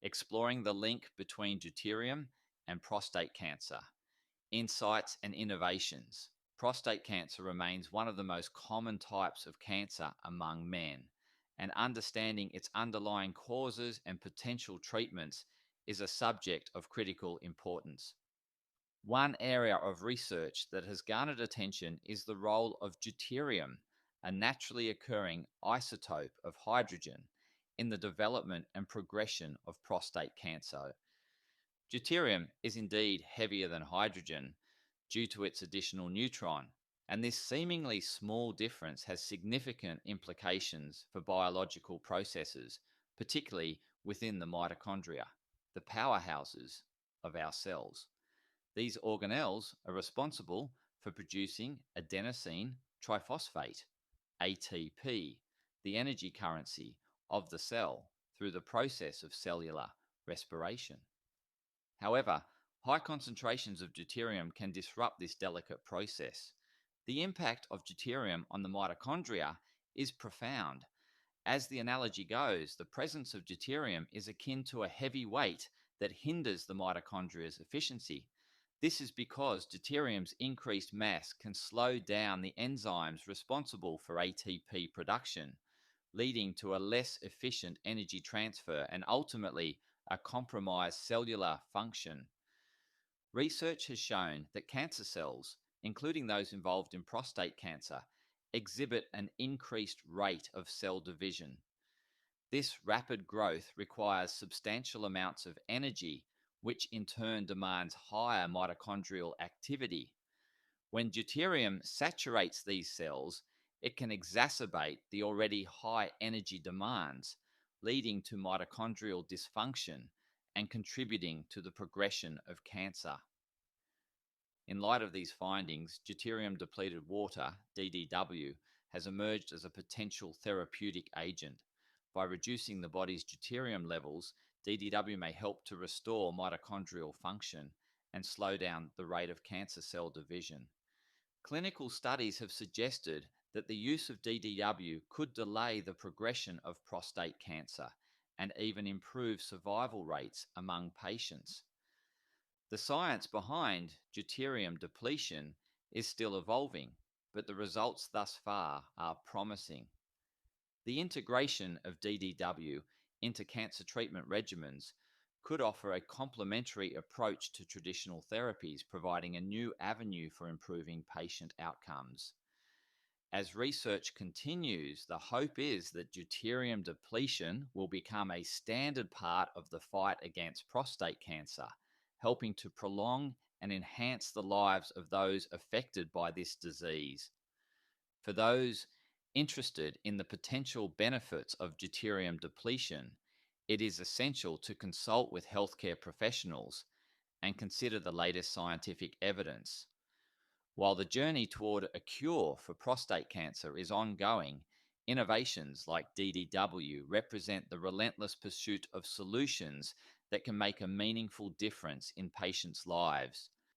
exploring the link between deuterium and prostate cancer, insights and innovations. Prostate cancer remains one of the most common types of cancer among men, and understanding its underlying causes and potential treatments is a subject of critical importance. One area of research that has garnered attention is the role of deuterium, a naturally occurring isotope of hydrogen, in the development and progression of prostate cancer. Deuterium is indeed heavier than hydrogen due to its additional neutron, and this seemingly small difference has significant implications for biological processes, particularly within the mitochondria, the powerhouses of our cells. These organelles are responsible for producing adenosine triphosphate, ATP, the energy currency of the cell through the process of cellular respiration. However, high concentrations of deuterium can disrupt this delicate process. The impact of deuterium on the mitochondria is profound. As the analogy goes, the presence of deuterium is akin to a heavy weight that hinders the mitochondria's efficiency. This is because deuterium's increased mass can slow down the enzymes responsible for ATP production, leading to a less efficient energy transfer and ultimately a compromised cellular function. Research has shown that cancer cells, including those involved in prostate cancer, exhibit an increased rate of cell division. This rapid growth requires substantial amounts of energy, which in turn demands higher mitochondrial activity. When deuterium saturates these cells, it can exacerbate the already high energy demands, leading to mitochondrial dysfunction and contributing to the progression of cancer. In light of these findings, deuterium-depleted water, DDW, has emerged as a potential therapeutic agent. By reducing the body's deuterium levels, DDW may help to restore mitochondrial function and slow down the rate of cancer cell division. Clinical studies have suggested that the use of DDW could delay the progression of prostate cancer and even improve survival rates among patients. The science behind deuterium depletion is still evolving, but the results thus far are promising. The integration of DDW into cancer treatment regimens could offer a complementary approach to traditional therapies, providing a new avenue for improving patient outcomes. As research continues, the hope is that deuterium depletion will become a standard part of the fight against prostate cancer, helping to prolong and enhance the lives of those affected by this disease. For those interested in the potential benefits of deuterium depletion, it is essential to consult with healthcare professionals and consider the latest scientific evidence. While the journey toward a cure for prostate cancer is ongoing, innovations like DDW represent the relentless pursuit of solutions that can make a meaningful difference in patients' lives.